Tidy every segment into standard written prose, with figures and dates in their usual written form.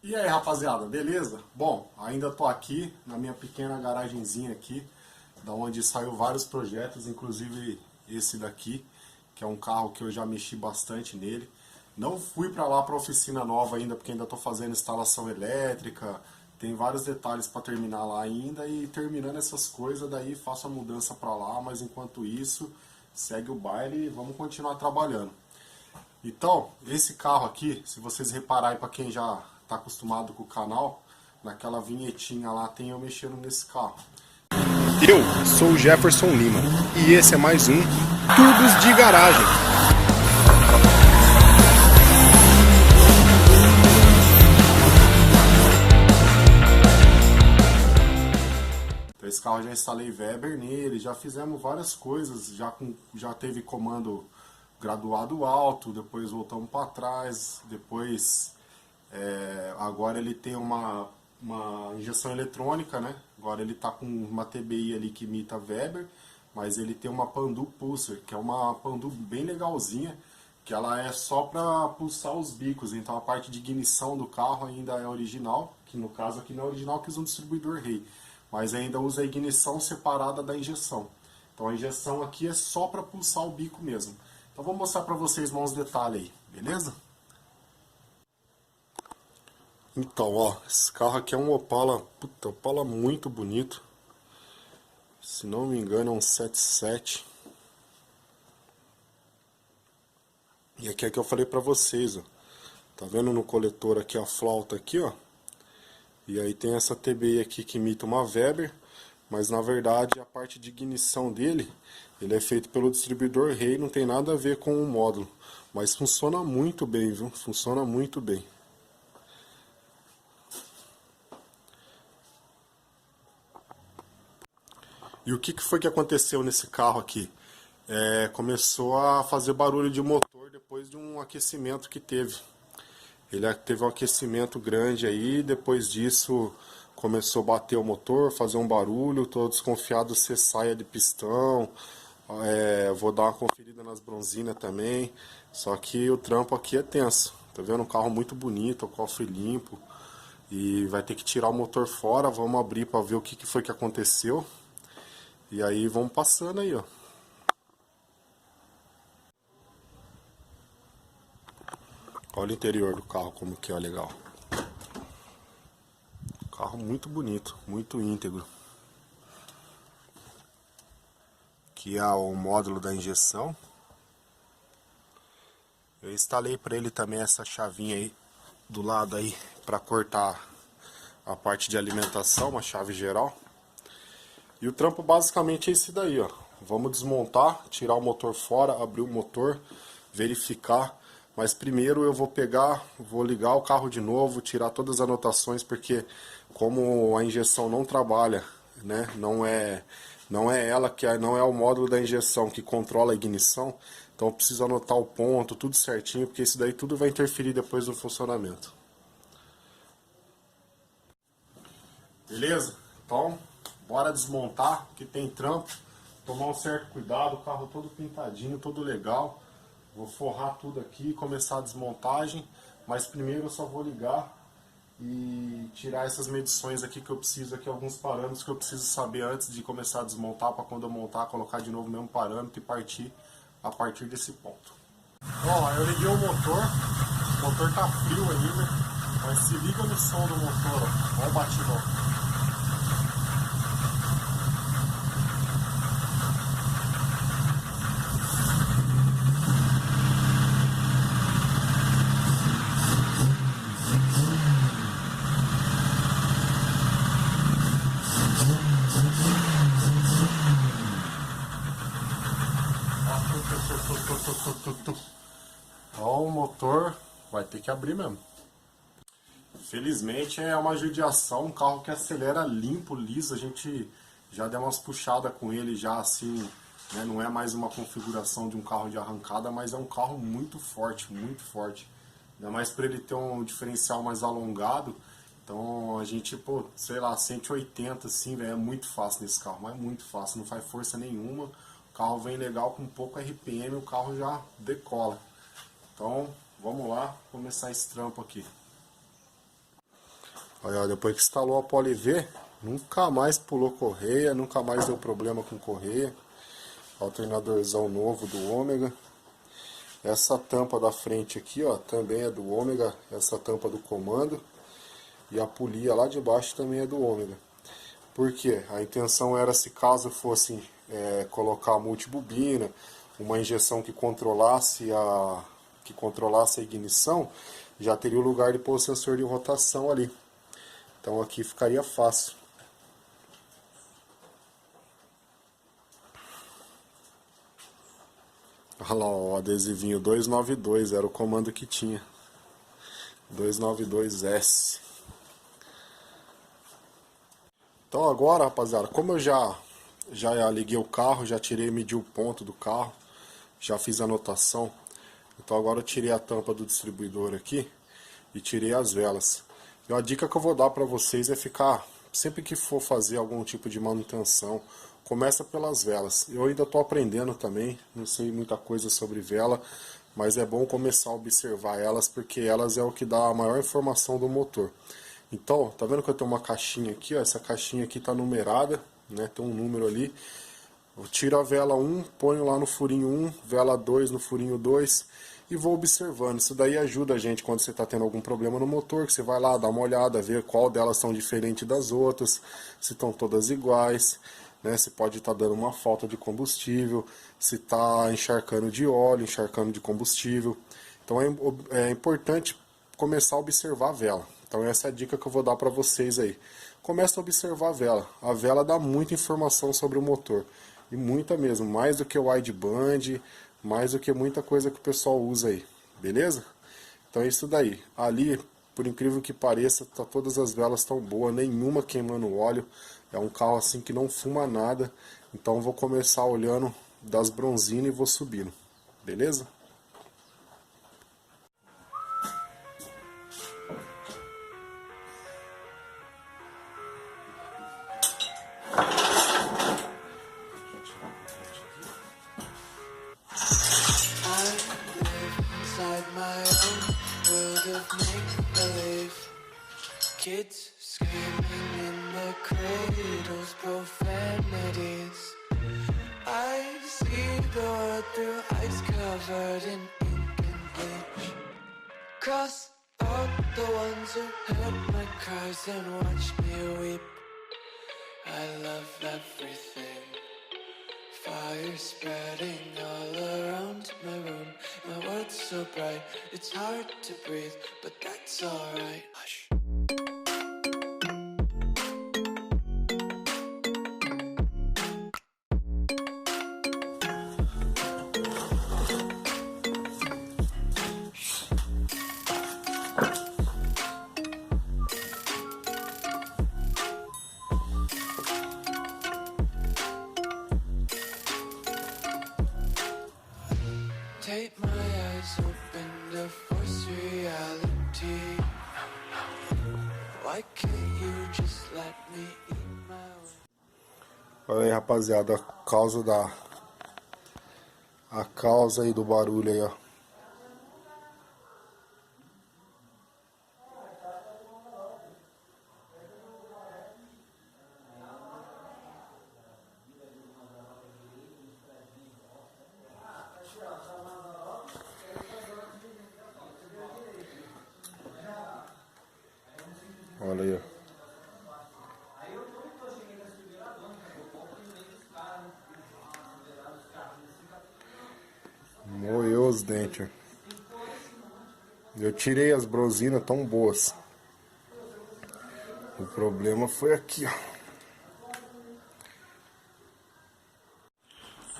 E aí, rapaziada, beleza? Bom, ainda tô aqui na minha pequena garagenzinha aqui, da onde saiu vários projetos, inclusive esse daqui, que é um carro que eu já mexi bastante nele. Não fui pra lá pra oficina nova ainda, porque ainda tô fazendo instalação elétrica, tem vários detalhes pra terminar lá ainda, e terminando essas coisas, daí faço a mudança pra lá, mas enquanto isso, segue o baile e vamos continuar trabalhando. Então, esse carro aqui, se vocês repararem, para quem já está acostumado com o canal, naquela vinhetinha lá tem eu mexendo nesse carro. Eu sou o Jefferson Lima e esse é mais um Tubos de Garagem. Então, esse carro eu já instalei Weber nele, já fizemos várias coisas, já teve comando graduado alto, depois voltamos para trás, depois agora ele tem uma injeção eletrônica, né? Agora ele está com uma TBI ali que imita Weber, mas ele tem uma Pandu Pulsar, que é uma Pandu bem legalzinha, que ela é só para pulsar os bicos, então a parte de ignição do carro ainda é original, que no caso aqui não é original que usa um distribuidor Rei, mas ainda usa a ignição separada da injeção. Então a injeção aqui é só para pulsar o bico mesmo. Então vou mostrar para vocês mais uns detalhes aí, beleza? Então, ó, esse carro aqui é um Opala, puta, Opala muito bonito. Se não me engano é um 77. E aqui é que eu falei pra vocês, ó. Tá vendo no coletor aqui a flauta aqui, ó? E aí tem essa TBI aqui que imita uma Weber, mas na verdade a parte de ignição dele, ele é feito pelo distribuidor Rei, não tem nada a ver com o módulo. Mas funciona muito bem, viu? Funciona muito bem. E o que foi que aconteceu nesse carro aqui? Começou a fazer barulho de motor depois de um aquecimento que teve. Ele teve um aquecimento grande aí, depois disso começou a bater o motor, fazer um barulho, tô desconfiado se saia de pistão. Vou dar uma conferida nas bronzinas também. Só que o trampo aqui é tenso. Tá vendo? Um carro muito bonito, o cofre limpo. E vai ter que tirar o motor fora, vamos abrir para ver o que foi que aconteceu. E aí vamos passando aí, ó. Olha o interior do carro como que é legal. Carro muito bonito, muito íntegro. Aqui é o módulo da injeção. Eu instalei para ele também essa chavinha aí do lado aí para cortar a parte de alimentação, uma chave geral. E o trampo basicamente é esse daí, ó. Vamos desmontar, tirar o motor fora, abrir o motor, verificar. Mas primeiro eu vou pegar, vou ligar o carro de novo, tirar todas as anotações, porque como a injeção não trabalha, né, não é ela que não é o módulo da injeção que controla a ignição, então eu preciso anotar o ponto, tudo certinho, porque isso daí tudo vai interferir depois no funcionamento. Beleza? Então, bora desmontar, que tem trampo, tomar um certo cuidado, o carro todo pintadinho, todo legal. Vou forrar tudo aqui e começar a desmontagem, mas primeiro eu só vou ligar e tirar essas medições aqui que eu preciso, aqui alguns parâmetros que eu preciso saber antes de começar a desmontar, para quando eu montar, colocar de novo o mesmo parâmetro e partir a partir desse ponto. Bom, eu liguei o motor tá frio ainda, mas se liga no som do motor, ó, olha o batidão. Então o motor vai ter que abrir mesmo. Felizmente é uma judiação, um carro que acelera limpo, liso, a gente já deu umas puxadas com ele já assim, né? Não é mais uma configuração de um carro de arrancada, mas é um carro muito forte, muito forte. Ainda mais para ele ter um diferencial mais alongado, então a gente, pô, sei lá, 180 assim, véio, é muito fácil nesse carro, mas é muito fácil, não faz força nenhuma, o carro vem legal com pouco RPM, o carro já decola. Então, vamos lá, começar esse trampo aqui. Aí, ó, depois que instalou a Poliv, nunca mais pulou correia, nunca mais deu problema com correia. Alternadorzão novo do Ômega. Essa tampa da frente aqui, ó, também é do Ômega, essa tampa do comando. E a polia lá de baixo também é do Ômega. Por quê? A intenção era, se caso fosse colocar a multibobina, uma injeção que controlasse a ignição, já teria o lugar de pôr o sensor de rotação ali. Então aqui ficaria fácil. Olha lá, o adesivinho 292, era o comando que tinha. 292S. Então agora, rapaziada, como eu já liguei o carro, já tirei, medi o ponto do carro, já fiz a anotação. Então agora eu tirei a tampa do distribuidor aqui e tirei as velas. E a dica que eu vou dar para vocês é ficar, sempre que for fazer algum tipo de manutenção, começa pelas velas. Eu ainda estou aprendendo também, não sei muita coisa sobre vela, mas é bom começar a observar elas, porque elas é o que dá a maior informação do motor. Então, tá vendo que eu tenho uma caixinha aqui, ó? Essa caixinha aqui tá numerada, né? Tem um número ali. Eu tiro a vela 1, ponho lá no furinho 1, vela 2 no furinho 2 e vou observando. Isso daí ajuda a gente quando você está tendo algum problema no motor, que você vai lá, dá uma olhada, ver qual delas são diferentes das outras, se estão todas iguais, né? Se pode estar dando uma falta de combustível, se está encharcando de óleo, encharcando de combustível. Então é importante começar a observar a vela. Então essa é a dica que eu vou dar para vocês aí. Começa a observar a vela. A vela dá muita informação sobre o motor. E muita mesmo, mais do que o wideband, mais do que muita coisa que o pessoal usa aí, beleza? Então é isso daí. Ali, por incrível que pareça, todas as velas estão boas, nenhuma queimando óleo. É um carro assim que não fuma nada. Então eu vou começar olhando das bronzinas e vou subindo, beleza? Kids screaming in the cradles, profanities. I see the world through ice covered in ink and bleach. Cross out the ones who heard my cries and watched me weep. I love everything. Fire spreading all around my room. My world's so bright, it's hard to breathe, but that's alright. Hush. Take my eyes open to force reality. Why can't you just let me eat my way? Olha aí, rapaziada, a causa aí do barulho aí, ó. Olha aí, ó. Moeu os dentes. Eu tirei as bronzinas tão boas. O problema foi aqui, ó.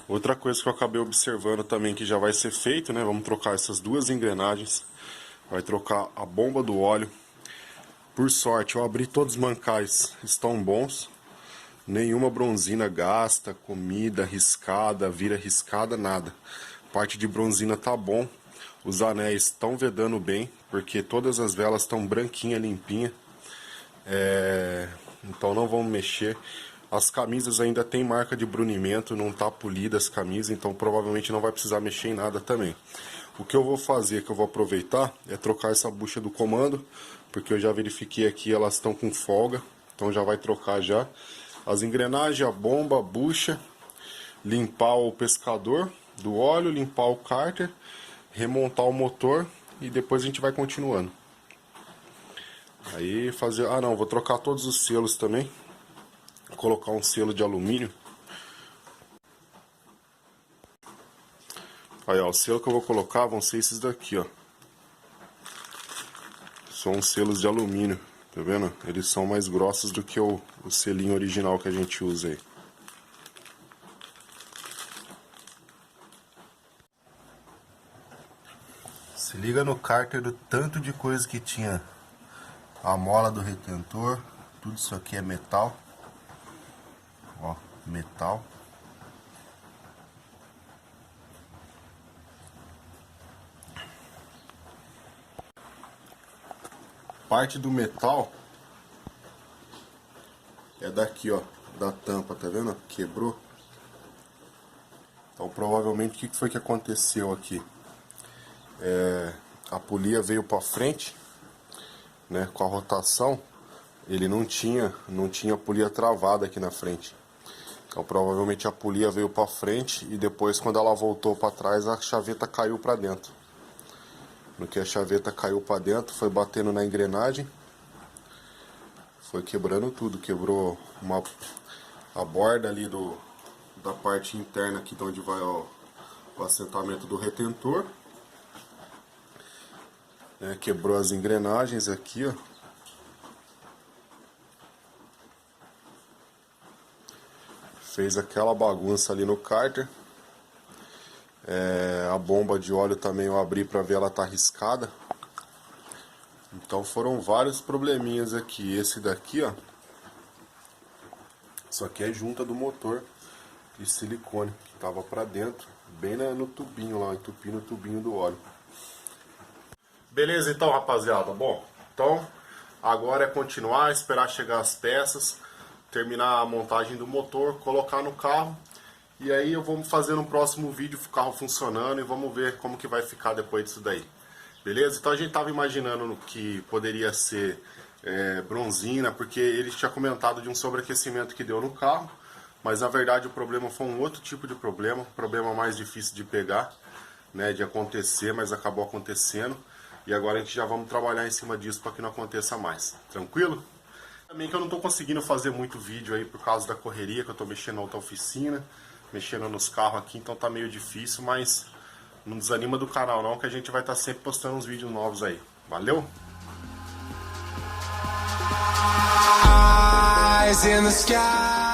Outra coisa que eu acabei observando também que já vai ser feito, né? Vamos trocar essas duas engrenagens. Vai trocar a bomba do óleo. Por sorte, eu abri todos os mancais, estão bons. Nenhuma bronzina gasta, comida riscada, vira riscada, nada. Parte de bronzina tá bom. Os anéis estão vedando bem, porque todas as velas estão branquinha, limpinha. Então não vamos mexer. As camisas ainda tem marca de brunimento, não tá polida as camisas, então provavelmente não vai precisar mexer em nada também. O que eu vou fazer, que eu vou aproveitar, é trocar essa bucha do comando, porque eu já verifiquei aqui, elas estão com folga, então já vai trocar já. As engrenagens, a bomba, a bucha, limpar o pescador do óleo, limpar o cárter, remontar o motor e depois a gente vai continuando. Aí fazer... Ah não, vou trocar todos os selos também. Vou colocar um selo de alumínio. Aí ó, o selo que eu vou colocar vão ser esses daqui, ó. São selos de alumínio, tá vendo? Eles são mais grossos do que o selinho original que a gente usa aí. Se liga no cárter do tanto de coisa que tinha. A mola do retentor, tudo isso aqui é metal. Ó, metal. Parte do metal é daqui, ó, da tampa, tá vendo? Quebrou. Então provavelmente o que foi que aconteceu aqui? A polia veio para frente, né? Com a rotação, ele não tinha polia travada aqui na frente. Então provavelmente a polia veio para frente e depois quando ela voltou para trás a chaveta caiu para dentro. No que a chaveta caiu para dentro, foi batendo na engrenagem, foi quebrando tudo, quebrou a borda ali da parte interna aqui de onde vai o assentamento do retentor, né? Quebrou as engrenagens aqui, ó. Fez aquela bagunça ali no cárter. A bomba de óleo também eu abri para ver, ela tá riscada. Então foram vários probleminhas aqui. Esse daqui, ó, isso aqui é junta do motor de silicone que tava para dentro, bem no tubinho lá, entupindo o tubinho do óleo. Beleza então, rapaziada. Bom, então agora é continuar, esperar chegar as peças, terminar a montagem do motor, colocar no carro. E aí eu vou fazer no próximo vídeo o carro funcionando e vamos ver como que vai ficar depois disso daí. Beleza? Então a gente tava imaginando que poderia ser bronzina, porque ele tinha comentado de um sobreaquecimento que deu no carro, mas na verdade o problema foi um outro tipo de problema, problema mais difícil de pegar, né, de acontecer, mas acabou acontecendo. E agora a gente já vamos trabalhar em cima disso para que não aconteça mais. Tranquilo? Também que eu não estou conseguindo fazer muito vídeo aí por causa da correria, que eu estou mexendo na outra oficina, mexendo nos carros aqui, então tá meio difícil, mas não desanima do canal não, que a gente vai estar sempre postando uns vídeos novos aí. Valeu? Eyes in the sky.